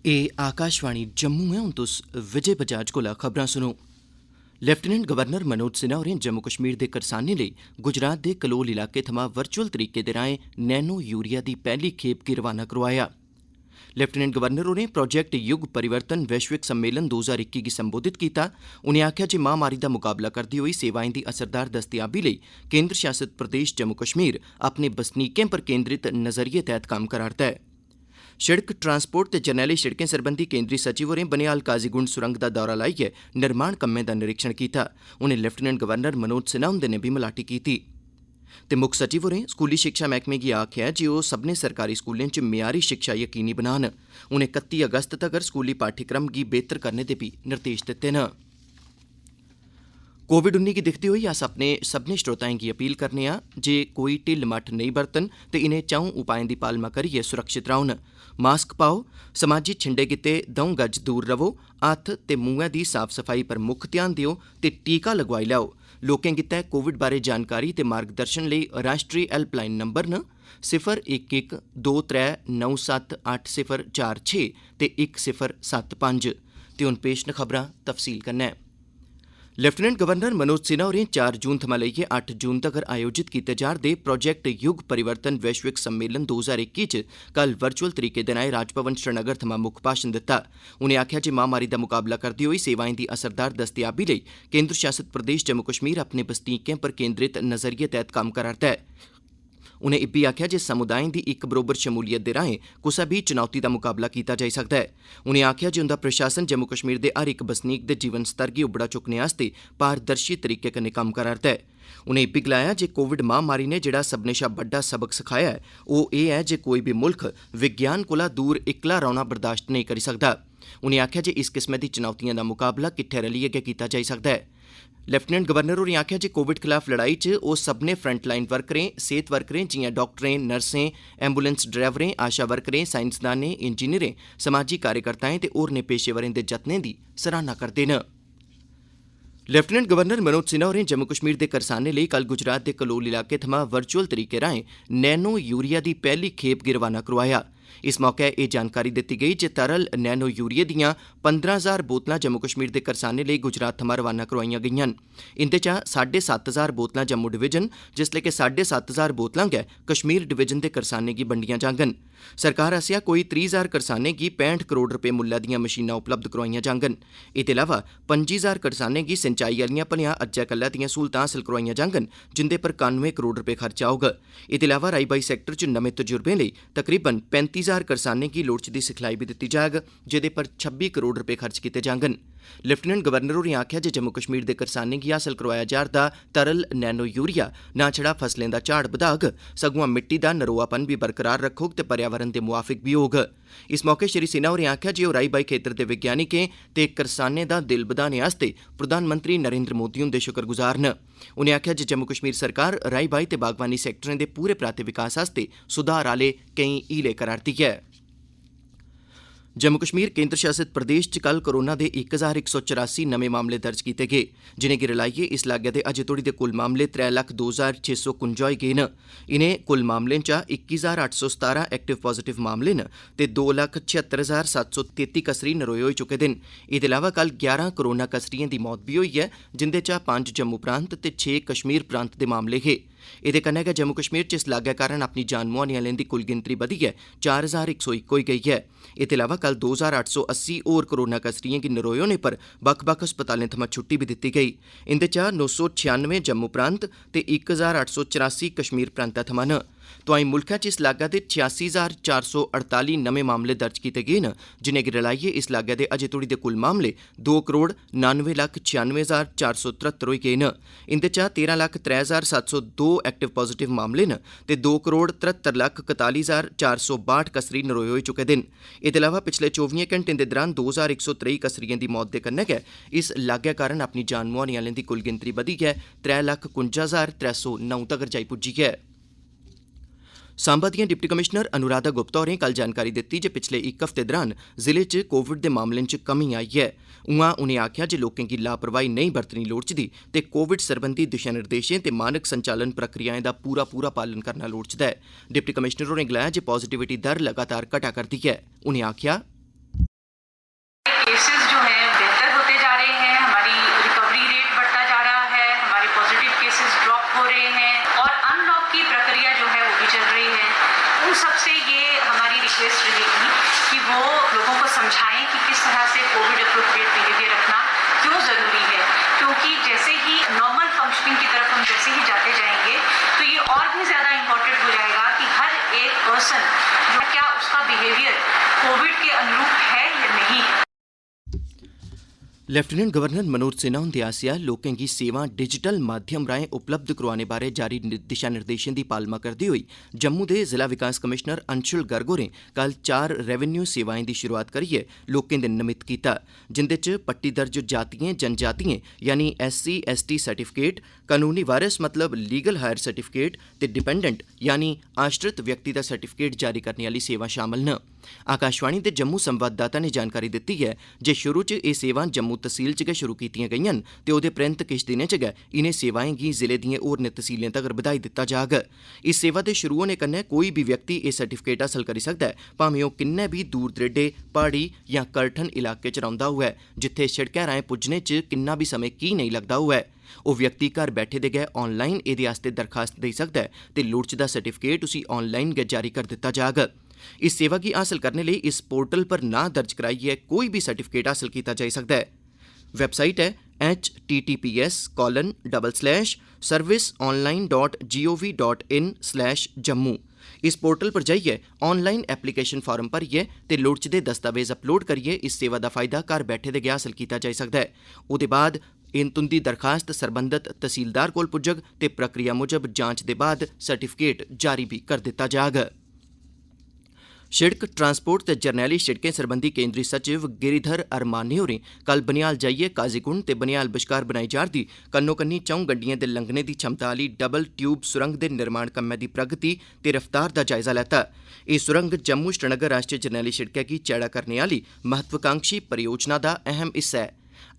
ए आकाशवाणी जम्मू है। हूँ तुस विजय बजाज कोला खबरां सुनो। लेफ्टिनेंट गवर्नर मनोज सिन्हा होरें जम्मू कश्मीर दे करसानें लेई गुजरात दे कलोल इलाके थमां वर्चुअल तरीके दे राएं नैनो यूरिया दी पैहली खेप गी रवाना करोआया। लेफ्टिनेंट गवर्नर होरें प्रोजेक्ट युग परिवर्तन वैश्विक सम्मेलन 2021 गी संबोधित कीता। उनें आखेआ जे महामारी दा मुकाबला करदे होई सेवाएं दी असरदार दस्तयाबी लेई केंद्र शासित प्रदेश जम्मू कश्मीर अपने बसनीकें पर केंद्रित नज़रिये तैह्त कम्म करा'रदा ऐ। सड़क ट्रांसपोर्ट ते जरनैली सड़कें सरबंधी केंद्री सचिव होरें बनिहाल काजीगुंड सुरंग दा दौरा लाइयै निर्माण कम्में दा निरीक्षण कीता। उनें लेफ्टिनेंट गवर्नर मनोज सिन्हा हुंदे नै बी मलाटी कीती ते मुक्ख सचिव होरें स्कूली शिक्षा मैह्कमे गी आखेआ जे ओह् सब्भनें सरकारी स्कूलें च मेयारी शिक्षा यकीनी बनान। उनें 31 अगस्त तगर स्कूली पाठ्यक्रम गी बेहतर करने दे बी निर्देश दित्ते न। कोविड-19 गी दिक्खदे होई अस अपने सब्भनें श्रोताएं गी अपील करने आं जे कोई ढिल्ल मट्ठ नेईं बरतन ते इनें चौं उपाएं दी पालमा करियै सुरक्षित रौह्न। मास्क पाओ, समाजी छिंडे गित्ते 2 गज दूर रवो, हत्थ ते मुंहै दी साफ सफाई पर मुक्ख ध्यान दिओ ते टीका लगवाई लैओ। लोकें गित्तै कोविड बारै जानकारी ते मार्गदर्शन लेई राष्ट्री हैल्पलाइन नंबर न 0112397846 ते 1075 ते हुण पेश न खबरां तफसील कन्नै। लेफ्टिनेंट गवर्नर मनोज सिन्हा होरें 4 जून थमां लेइयै 8 जून तगर आयोजित कीते जा'रदे प्रोजेक्ट युग परिवर्तन वैश्विक सम्मेलन 2021 च कल वर्चुअल तरीके दे राएं राजभवन श्रीनगर थमां मुक्ख भाषण दित्ता। उनें आखेआ जे महामारी दा मुकाबला करदे होई सेवाएं दी असरदार दस्तयाबी लेई केंद्र शासित प्रदेश जम्मू कश्मीर अपने बसनीकें पर केंद्रित नज़रिये तैह्त कम्म करा'रदा ऐ। उनें इब्बी आखेआ जे समुदायें दी इक बरोबर शमूलियत दे राएं कुसै बी चुनौती दा मुकाबला कीता जाई सकदा ऐ। उनें आखेआ जे उंदा प्रशासन जम्मू कश्मीर दे हर इक बसनीक दे जीवन स्तर गी उबड़ा चुक्कने आस्तै पारदर्शी तरीके कन्नै कम्म करा'रदा ऐ। उनें इब्बी गलाया जे कोविड महामारी ने जेहड़ा सब्भनें शा बड्डा सबक सखाया ऐ ओह् एह् ऐ जे कोई बी मुल्ख विज्ञान कोला दूर इक्कला रौह्ना बर्दाश्त नेईं करी सकदा। उनें आखेआ जे इस किस्मै दी चुनौतिएं दा मुकाबला किट्ठे रलियै गै कीता जाई सकदा ऐ। लेफ्टिनेंट गवर्नर होरें आखेआ जे कोविड खलाफ लड़ाई च ओह् सब्भनें फ्रंटलाइन वर्करें, सेह्त वर्करें जिआं डाक्टरें, नर्सें, एंबुलेंस ड्राइवरें, आशा वर्करें, साइंसदानें, इंजीनियरें, समाजी कार्यकर्ताएं ते होरनें पेशेवरें दे जतनें दी सराह्ना करदे न। लेफ्टिनेंट गवर्नर मनोज सिन्हा होरें जम्मू कश्मीर दे करसानें लेई कल गुजरात दे कलोल इलाके थमां वर्चुअल तरीके राएं नैनो यूरिया दी पैहली खेप गी रवाना करोआया। इस मौके एह् जानकारी दित्ती गेई जे तरल नैनो यूरिया दिआं 15,000 बोतलां जम्मू कश्मीर दे करसानें लेई गुजरात थमां रवाना करोआईआं गेईआं न। इंदे चा 7,500 बोतलां जम्मू डिवीजन, जिसलै कि 7,500 बोतलां गै कश्मीर डिवीजन दे करसानें गी बंडियां जाङन। सरकार आसेआ कोई 30,000 करसानें गी 65 करोड़ रपे मुल्लै दिआं मशीनां उपलब्ध करोआईआं जाङन। एह्दे अलावा 25,000 करसानें गी सिंचाई आह्लियां भलेआं अज्जै कल्लै दिआं स्हूलतां हासल करोआईआं जाङन, जिंदे पर 91 करोड़ रपे खर्चा होग। एह्दे अलावा राई बाई सैक्टर च नमें तजुर्बें लेई तकरीबन 35,000 करसानें गी लोड़चदी सिखलाई बी दित्ती जाग, जेह्दे पर 26 करोड़ रपे खर्च कीते जाङन। लेफ्टिनेंट गवर्नर होरें आखेआ जे जम्मू कश्मीर दे करसानें गी हासल करोआया जा'रदा तरल नैनो यूरिया ना छड़ा फसलें दा झाड़ बधाग, सगुआं मिट्टी दा नरोआपन बी बरकरार रक्खोग ते पर्यावरण दे मुआफिक बी होग। इस मौके श्री सिन्हा होरें आखेआ जे ओह् राई बाई खेत्तर दे वैज्ञानिकें ते करसानें दा दिल बधाने आस्तै प्रधानमंत्री नरेंद्र मोदी हुंदे शुक्रगुजार न। उनें आखेआ जे जम्मू कश्मीर सरकार राई बाई ते बागवानी सैक्टरें दे पूरे पराते विकास आस्तै सुधार आह्ले केईं हीले करा'रदी ऐ। जम्मू कश्मीर केंद्र शासित प्रदेश च कल कोरोना दे 1184 नमें मामले दर्ज कीते गे, जिनेंगी रलाइयै इस लागै दे अजें तोड़ी दे कुल मामले 3,02,651 होई गे न। इनें कुल मामलें चा 21,817 एक्टिव पॉजिटिव मामले न ते 2,76,733 कसरी नरोए होई चुके दे न। एह्दे अलावा कल 11 कोरोना कसरियें दी मौत बी होई ऐ, जिंदे चा 5 जम्मू प्रांत ते 6 कश्मीर प्रांत दे मामले हे। एह्दे कन्नै गै जम्मू कश्मीर च इस लागै कारण अपनी जान मुहाने आह्लें दी कुल गिनतरी बधियै 4,101 होई गेई ऐ। एह्दे अलावा कल 2,880 होर कोरोना कसरियें गी नरोए होने पर बक्ख-बक्ख अस्पतालें थमां छुट्टी बी दित्ती गेई। इंदे चा 996 जम्मू प्रांत ते 1,884 कश्मीर प्रांतै थमां न। तोआईं मुल्खै च इस लागै दे 86,448 नमें मामले दर्ज कीते गे न, जिनेंगी रलाइयै इस लागै दे अजें तोड़ी दे कुल मामले 2,99,96,473 होई गे न। इंदे चा 13,03,702 एक्टिव पॉजिटिव मामले न ते 2,73,41,462 कसरी नरोए होई चुके दे न। एह्दे अलावा पिछले 24 घैंटें दे दौरान 2,123 कसरियें दी मौत दे कन्नै गै इस लागै कारण अपनी जान मुहाने आह्लें दी कुल गिनतरी बधियै 3,51,309 तगर जाई पुज्जी ऐ। सांबा दियां डिप्टी कमिशनर अनुराधा गुप्ता होरें कल जानकारी दित्ती जे पिछले इक हफ्ते दौरान जिले च कोविड दे मामलें च कमी आई ऐ। उआं उनें आखेआ जे लोकें गी लापरवाही नेईं बरतनी लोड़चदी ते कोविड सरबंधी दिशा निर्देशें ते मानक संचालन प्रक्रियाएं दा पूरा पालन करना लोड़चदा ऐ। डिप्टी कमिशनर होरें गलाया जे पॉजिटिविटी दर लगातार घटा करदी ऐ। उनें आखेआ केसेस जो हैं बेहतर होते जा रहे हैं, हमारी रिकवरी रेट बढ़ता जा रहा है, हमारे पॉजिटिव केसेस ड्रॉप हो रहे हैं और अनलॉक की प्रक्रिया जो है वो भी चल रही है। उन सबसे ये हमारी रिक्वेस्ट रहेगी कि वो लोगों को समझाएं कि किस तरह से कोविड एप्रोप्रिएट बिहेवियर रखना क्यों ज़रूरी है, क्योंकि जैसे ही नॉर्मल फंक्शनिंग की तरफ हम जैसे ही जाते जाएंगे तो ये और भी ज़्यादा इम्पोर्टेंट हो जाएगा कि हर एक पर्सन जो क्या उसका बिहेवियर कोविड के अनुरूप है या नहीं है। लेफ्टिनेंट गवर्नर मनोज सिन्हा हुंदे आसेआ लोकें गी सेवां डिजिटल माध्यम राएं उपलब्ध करोआने बारै जारी दिशा निर्देशें दी पालमा करदे होई जम्मू दे जिला विकास कमिशनर अंशुल गर्ग होरें कल 4 रेवेन्यू सेवाएं दी शुरुआत करियै लोकें दे नमित कीता, जिंदे च पट्टी दर्ज जातियें जनजातियें यानी SC/ST सर्टिफिकेट, कानूनी वारिस मतलब लीगल हायर सर्टिफिकेट ते डिपेंडेंट यानी आश्रित व्यक्ति दा सर्टिफिकेट जारी करने आह्ली सेवां शामल न। आकाशवाणी दे जम्मू संवाददाता ने जानकारी दित्ती है जे शुरू च एह् सेवां जम्मू तहसील च गै शुरू कीतियां गेईआं न ते ओह्दे परैंत किश दिनें च गै इनें सेवाएं गी जिले दिएं होरनें तहसीलें तगर बधाई दित्ता जाग। इस सेवा दे शुरू होने कन्नै कोई बी व्यक्ति एह् सर्टिफिकेट हासल करी सकदा ऐ, भामें ओह् किन्ने बी दूर दरेडे प्हाड़ी जां करठन इलाके च रौंह्दा होऐ, जित्थै शिड़कै राहें पुज्जने च किन्ना बी समें की नेईं लगदा होऐ। ओह् व्यक्ति घर बैठे दे गै ऑनलाइन एह्दे आस्तै दरखास्त देई सकदा ऐ ते लोड़चदा सर्टिफिकेट उसी ऑनलाइन गै जारी कर दित्ता जाग। इस सेवा गी हासल करने लेई इस पोर्टल पर नां दर्ज कराइयै कोई बी सर्टिफिकेट हासल कीता जाई सकदा ऐ। वैबसाइट है https:/serviceonline.gov.in/jammu। इस पोर्टल पर जाइयै ऑनलाइन एप्लीकेशन फार्म भरियै ते लोड़चदे दस्तावेज अपलोड करियै इस सेवा दा फायदा घर बैठे दे गै हासल कीता जाई सकदा ऐ। ओह्दे बाद तुंदी दरखास्त सरबंधत तहसीलदार कोल पुज्जग ते प्रक्रिया मुजब जांच दे बाद सर्टिफिकेट जारी भी कर दित्ता जाग। शिड़क ट्रांसपोर्ट ते जरनैली शिड़कें सरबंधी केंद्री सचिव गिरीधर अरमाने होरें कल बनिहाल जाइयै काजीकुंड ते बनिहाल बश्कार बनाई जा'रदी कन्नो कन्नी चौं गड्डिएं दे लंघने दी क्षमता आह्ली डबल ट्यूब सुरंग दे निर्माण कम्मै दी प्रगति ते रफ्तार दा जायजा लैता। एह् सुरंग जम्मू श्रीनगर राष्ट्रीय जरनैली शिड़कै गी चैड़ा करने आह्ली महत्वाकांक्षी परियोजना दा अहम हिस्सा ऐ।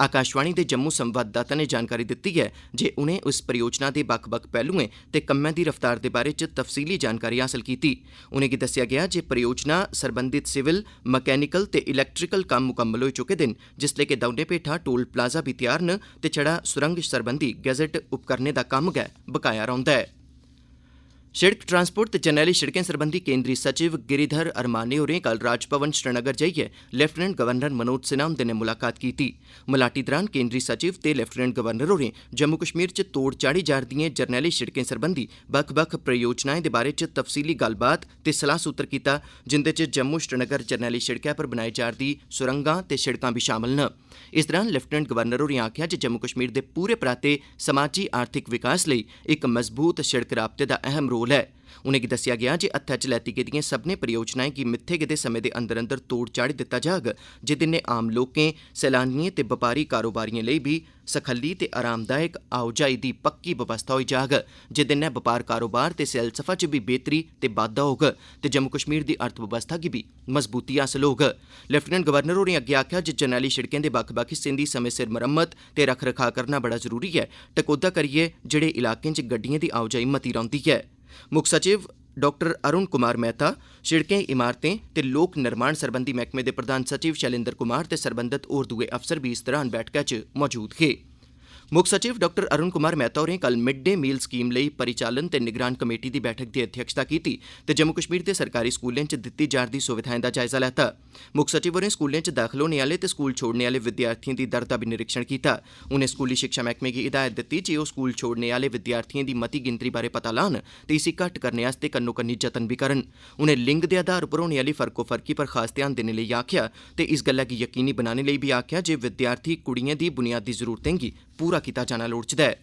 आकाशवाणी दे जम्मू संवाददाता ने जानकारी दित्ती है जे उनें इस परियोजना दे बक्ख-बक्ख पहलुएं ते कम्मै दी रफ्तार दे बारे च तफसीली जानकारी हासल कीती। उनेंगी दस्सेआ गेआ जे परियोजना सरबंधित सिविल, मैकेनिकल ते इलैक्ट्रिकल कम्म मुकम्मल होई चुके दे न, जिसलै कि दौनें भेठा टोल प्लाजा बी तैयार न ते छड़ा सुरंग सरबंधी गैजेट उपकरणें दा कम्म गै बकाया रौंह्दा ऐ। शिड़क ट्रांसपोर्ट ते जरनैली शिड़कें सरबंधी केंद्री सचिव गिरीधर अरमाने होरें कल राजभवन श्रीनगर जाइयै लेफ्टिनेंट गवर्नर मनोज सिन्हा हुंदे नै मुलाकात कीती। मलाटी दौरान केंद्री सचिव ते लेफ्टिनेंट गवर्नर होरें जम्मू कश्मीर च तोड़ चाढ़ी जा'रदिएं जरनैली शिड़कें सरबंधी बक्ख-बक्ख परियोजनाएं दे बारे च तफसीली गल्लबात ते सलाह सूत्र कीता, जिंदे च जम्मू श्रीनगर जरनैली शिड़कै पर बनाई जा'रदी सुरंगां ते शिड़कां बी शामल न। इस दौरान लेफ्टिनेंट गवर्नर होरें आखेआ जे जम्मू कश्मीर दे पूरे पराते समाजी आर्थिक विकास लेई इक मजबूत शिड़क राबते दा अहम रोल है। उनेंगी दस्सेआ गेआ जे हत्थै च लैती गेदिएं सब्भनें परियोजनाएं गी मित्थे गेदे समें दे अंदर अंदर तोड़ चाढ़ी दित्ता जाग, जेह्दे नै आम लोकें, सैलानिएं ते बपारी कारोबारिएं लेई बी सखल्ली ते आरामदायक आओजाई दी पक्की बवस्था होई जाग, जेह्दे नै बपार कारोबार ते सैलसफा च बी बेहतरी ते बाद्धा होग ते जम्मू कश्मीर दी अर्थबवस्था गी बी मजबूती हासल होग। लेफ्टिनेंट गवर्नर होरें अग्गे आखेआ जे जरनैली शिड़कें दे बक्ख-बक्ख हिस्सें दी समें सिर मरम्मत ते रख रखाऽ करना बड़ा जरूरी ऐ, टकोह्दा करियै जेह्ड़े इलाकें च गड्डिएं दी आओजाई मती रौंह्दी ऐ। मुक्ख सचिव डॉक्टर अरुण कुमार मेहता, शिड़कें, इमारतें ते लोक निर्माण सरबंधी मैह्कमे दे प्रधान सचिव शैलेंद्र कुमार ते सरबंधत होर दुए अफसर बी इस दौरान बैठका च मौजूद हे। मुक्ख सचिव डॉक्टर अरुण कुमार मेहता होरें कल मिड डे मील स्कीम लेई परिचालन ते निगरान कमेटी दी बैठक दी अध्यक्षता कीती ते जम्मू कश्मीर दे सरकारी स्कूलें च दित्ती जा'रदी सुविधाएं दा जायजा लैता। मुक्ख सचिव होरें स्कूलें च दाखल होने आह्ले ते स्कूल छोड़ने आह्ले विद्यार्थिएं दी दर दा बी निरीक्षण कीता। उनें स्कूली शिक्षा मैह्कमे गी हिदायत दित्ती जे ओह् स्कूल छोड़ने आह्ले विद्यार्थिएं दी मती गिनतरी बारै पता लान ते इसी घट्ट करने आस्तै कन्नो कन्नी जतन बी करन। उनें लिंग दे आधार पर होने आह्ली फर्कोफर्की पर खास ध्यान देने लेई आखेआ ते इस गल्लै गी यकीनी बनाने लेई बी आखेआ जे विद्यार्थी कुड़िएं दी बुनियादी जरूरतें गी पूरा कीता जाना लोड़चदा ऐ।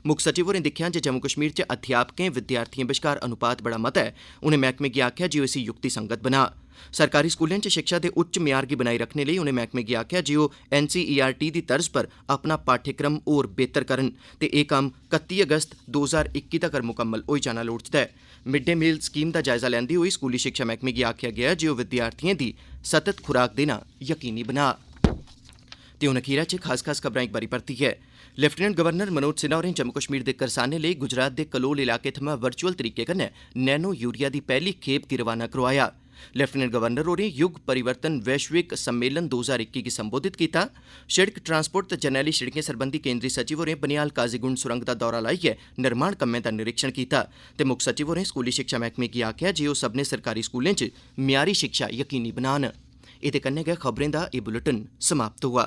मुक्ख सचिव होरें दिक्खेआ जे जम्मू कश्मीर च अध्यापकें विद्यार्थिएं बश्कार अनुपात बड़ा मता ऐ। उनें मैह्कमे गी आखेआ जे ओह् इसी युक्तिसंगत बना। सरकारी स्कूलें च शिक्षा दे उच्च म्यार गी बनाई रखने लेई उनें मैह्कमे गी आखेआ जे ओह् NCERT दी तर्ज पर अपना पाठ्यक्रम होर बेहतर करन ते एह् कम्म 31 अगस्त 2021 तगर मुकम्मल होई जाना लोड़चदा ऐ। मिड डे मील स्कीम दा जायजा लैंदे होई स्कूली शिक्षा मैह्कमे गी आखेआ गेआ जे ओह् विद्यार्थिएं दी सतत खुराक देना यकीनी बना। ते हून अखीरै च खास खबरां इक बारी परतियै। लेफ्टिनेंट गवर्नर मनोज सिन्हा होरें जम्मू कश्मीर दे करसानें लेई गुजरात दे कलोल इलाके थमां वर्चुअल तरीके कन्नै नैनो यूरिया दी पैह्ली खेप गी रवाना करोआया। लेफ्टिनेंट गवर्नर होरें युग परिवर्तन वैश्विक सम्मेलन 2021 गी संबोधित कीता। शिड़क ट्रांसपोर्ट ते जरनैली शिड़कें सरबंधी केंद्री सचिव होरें बनिहाल काजीगुंड सुरंग दा दौरा लाइयै निर्माण कम्में दा निरीक्षण कीता ते मुक्ख सचिव होरें स्कूली शिक्षा मैह्कमे गी आखेआ जे ओह् सब्भनें सरकारी स्कूलें च म्यारी शिक्षा यकीनी बनान। एह्दे कन्नै गै खबरें दा एह् बुलेटिन समाप्त होआ।